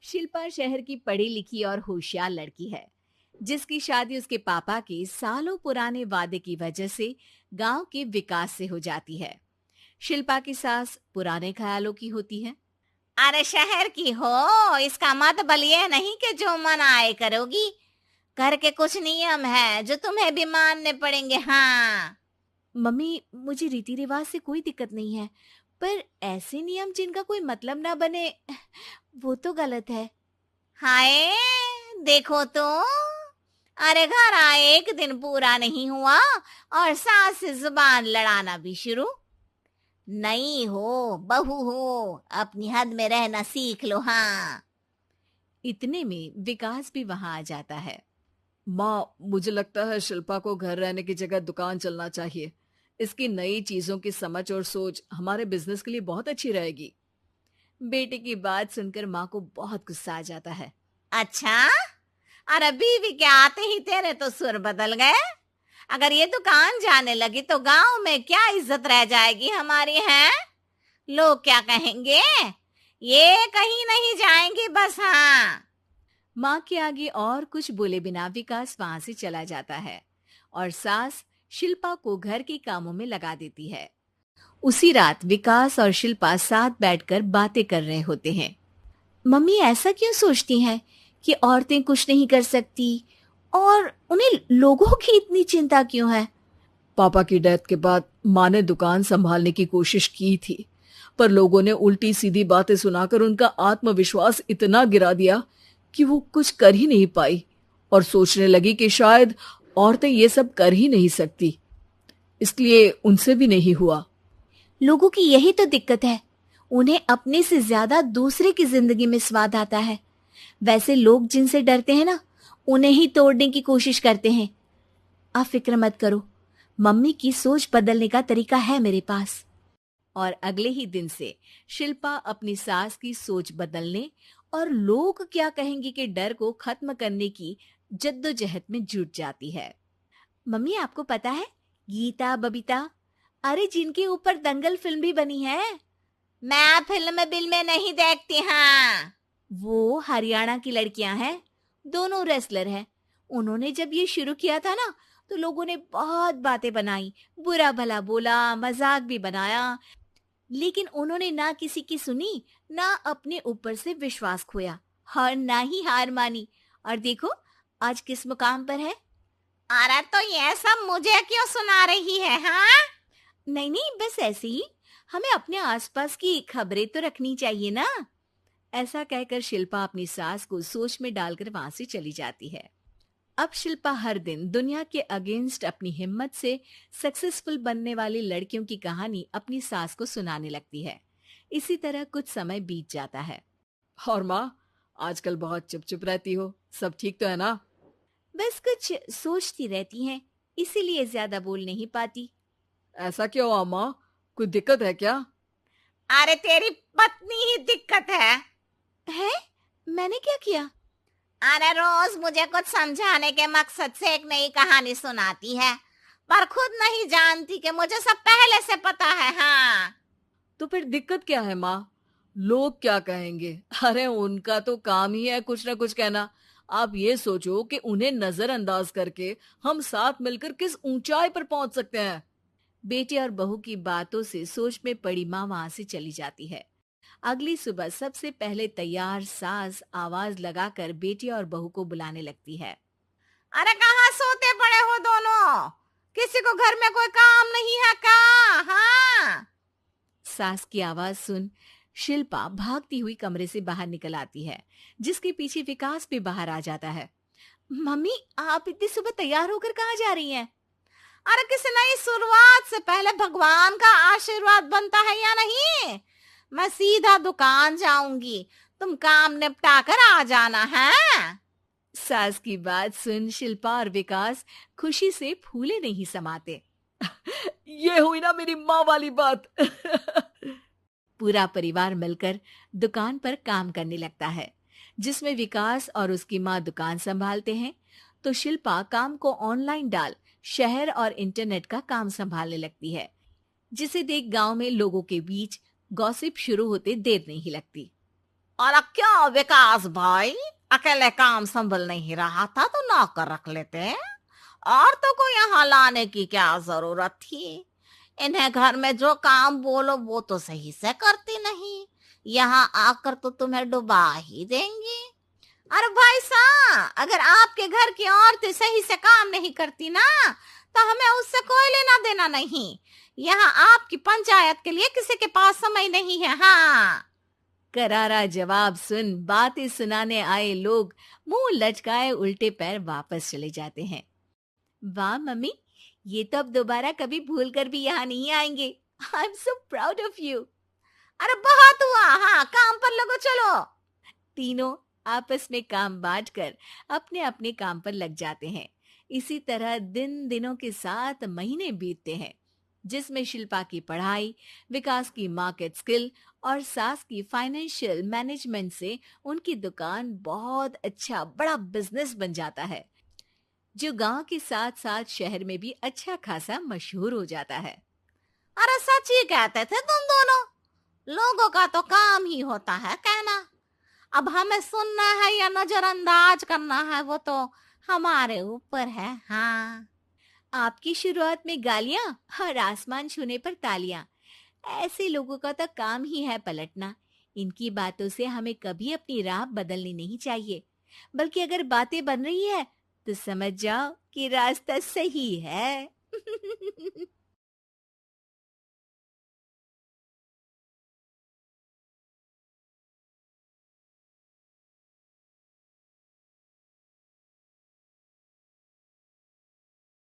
शिल्पा शहर की पढ़ी लिखी और होशियार लड़की है, जिसकी शादी उसके पापा के सालों पुराने वादे की वजह से गांव के विकास से हो जाती है। शिल्पा की सास पुराने ख्यालों की होती है। अरे शहर की हो, इसका मतलब ये नहीं कि जो मन आए करोगी। घर के कुछ नियम है जो तुम्हें भी मानने पड़ेंगे। हाँ। मम्मी, मुझे रीति रिवाज से कोई दिक्कत नहीं है, पर ऐसे नियम जिनका कोई मतलब ना बने, वो तो गलत है। हाय, देखो तो। अरे घर आए एक दिन पूरा नहीं हुआ और सास से जुबान लड़ाना भी शुरू। नहीं हो, बहू हो, अपनी हद में रहना सीख लो। हाँ। इतने में विकास भी वहां आ जाता है। माँ, मुझे लगता है शिल्पा को घर रहने की जगह दुकान चलना चाहिए। इसकी नई चीजों की समझ और सोच हमारे बिजनेस के लिए बहुत अच्छी रहेगी। बेटे की बात सुनकर माँ को बहुत गुस्सा आ जाता है। अच्छा, अरे बीवी के आते ही तेरे तो सुर बदल गए। अगर ये दुकान जाने लगी तो गांव में क्या इज्जत रह जाएगी हमारी है? लोग क्या कहेंगे? ये कहीं नहीं जाएंगी बस। हाँ। माँ के आगे और कुछ बोले बिना विकास वहां से चला जाता है और सास शिल्पा को घर के कामों में लगा देती है। उसी रात विकास और शिल्पा साथ बैठकर बातें कर रहे होते हैं। मम्मी ऐसा क्यों सोचती हैं कि औरतें कुछ नहीं कर सकती, और उन्हें लोगों की इतनी चिंता क्यों है? पापा की डेथ के बाद माँ ने दुकान संभालने की कोशिश की थी, पर लोगों ने उल्टी सीधी बातें सुनाकर उनका आत्मविश्वास इतना गिरा दिया कि वो कुछ कर ही नहीं पाई और सोचने लगी कि शायद औरतें ये सब कर ही नहीं सकती। इसलिए उनसे भी नहीं हुआ। लोगों की यही तो दिक्कत है, उन्हें अपने से ज्यादा दूसरे की जिंदगी में स्वाद आता है। वैसे लोग जिनसे डरते हैं ना, उन्हें ही तोड़ने की कोशिश करते हैं। आप फिक्र मत करो, मम्मी की सोच बदलने का तरीका है मेरे पास। और अगले ही दिन से शिल्पा अपनी सास की सोच बदलने और लोग क्या कहेंगे के डर को खत्म करने की जद्दोजहद में जुट जाती है। मम्मी, आपको पता है, गीता बबीता, अरे जिनके ऊपर दंगल फिल्म भी बनी है, मैं फिल्म बिल में नहीं देखती। हाँ। वो हरियाणा की लड़कियां हैं। दोनों रेसलर हैं। उन्होंने जब ये शुरू किया था ना, तो लोगों ने बहुत बातें बनाई, बुरा भला बोला, मजाक भी बनाया, लेकिन उन्होंने ना किसी की सुनी, ना अपने ऊपर से विश्वास खोया और ना ही हार मानी। और देखो आज किस मुकाम पर है। अरे तो ये सब मुझे क्यों सुना रही है? हाँ। नहीं नहीं, बस ऐसे ही, हमें अपने आसपास की खबरें तो रखनी चाहिए ना। ऐसा कहकर शिल्पा अपनी सास को सोच में डालकर वहां से चली जाती है। अब शिल्पा हर दिन दुनिया के अगेंस्ट अपनी हिम्मत से सक्सेसफुल बनने वाली लड़कियों की कहानी अपनी सास को सुनाने लगती है। इसी तरह कुछ समय बीत जाता है। और माँ, आजकल बहुत चुप चुप रहती हो, सब ठीक तो है ना? बस कुछ सोचती रहती हैं, इसीलिए ज्यादा बोल नहीं पाती। ऐसा क्यों हुआ माँ? कोई दिक्कत है क्या? अरे तेरी पत्नी ही दिक्कत है। है? मैंने क्या किया? अरे रोज मुझे कुछ समझाने के मकसद से एक नई कहानी सुनाती है, पर खुद नहीं जानती कि मुझे सब पहले से पता है। हाँ। तो फिर दिक्कत क्या है माँ? लोग क्या कहेंगे? अरे उनका तो काम ही है कुछ ना कुछ कहना। आप ये सोचो कि उन्हें नजरअंदाज करके हम साथ मिलकर किस ऊंचाई पर पहुंच सकते हैं। बेटे और बहू की बातों से सोच में पड़ी माँ वहां से चली जाती है। अगली सुबह सबसे पहले तैयार सास आवाज लगाकर बेटे और बहू को बुलाने लगती है। अरे कहाँ सोते पड़े हो दोनों? किसी को घर में कोई काम नहीं है क्या? हाँ। सास की आवाज सुन शिल्पा भागती हुई कमरे से बाहर निकल आती है, जिसके पीछे विकास भी बाहर आ जाता है। मम्मी, आप इतनी सुबह तैयार होकर कहाँ जा रही हैं? अरे किसी नई शुरुआत से पहले भगवान का आशीर्वाद बनता है या नहीं? मैं सीधा दुकान जाऊंगी, तुम काम निपटा कर आ जाना है। सास की बात सुन शिल्पा और विकास खुशी से फूले नहीं समाते। ये हुई ना मेरी माँ वाली बात। पूरा परिवार मिलकर दुकान पर काम करने लगता है, जिसमें विकास और उसकी माँ दुकान संभालते हैं, तो शिल्पा काम को ऑनलाइन डाल शहर और इंटरनेट का काम संभालने लगती है, जिसे देख गांव में लोगों के बीच गॉसिप शुरू होते देर नहीं लगती। और क्या विकास भाई, अकेले काम संभल नहीं रहा था तो नौकर रख लेते, और तो को यहाँ लाने की क्या जरूरत थी। इन्हें घर में जो काम बोलो वो तो सही से करती नहीं, यहाँ आकर तो तुम्हें डुबा ही देंगी। अरे भाई साहब, अगर आपके घर की औरतें सही से काम नहीं करती ना तो हमें उससे कोई लेना देना नहीं। यहाँ आपकी पंचायत के लिए किसी के पास समय नहीं है। हाँ, करारा जवाब सुन बातें सुनाने आए लोग मुंह लटकाए उल्टे पैर वापस चले जाते हैं। वाह मम्मी, ये तो अब दोबारा कभी भूल कर भी यहाँ नहीं आएंगे। I am so proud of you. अरे बहुत हुआ, हाँ काम पर लगो चलो। तीनों आपस में काम बांटकर अपने अपने काम पर लग जाते हैं। इसी तरह दिन दिनों के साथ महीने बीतते हैं, जिसमें शिल्पा की पढ़ाई, विकास की मार्केट स्किल और सास की फाइनेंशियल मैनेजमेंट से उनकी दुकान बहुत अच्छा बड़ा बिजनेस बन जाता है, जो गांव के साथ साथ शहर में भी अच्छा खासा मशहूर हो जाता है। अरे सच ही कहते थे तुम दोनों, लोगों का तो काम ही होता है कहना। अब हमें सुनना है या नजरअंदाज करना है वो तो हमारे ऊपर है। हाँ, आपकी शुरुआत में गालियां और आसमान छूने पर तालियां, ऐसे लोगों का तो काम ही है पलटना। इनकी बातों से हमें कभी अपनी राह बदलनी नहीं चाहिए, बल्कि अगर बातें बन रही है तो समझ जाओ कि रास्ता सही है।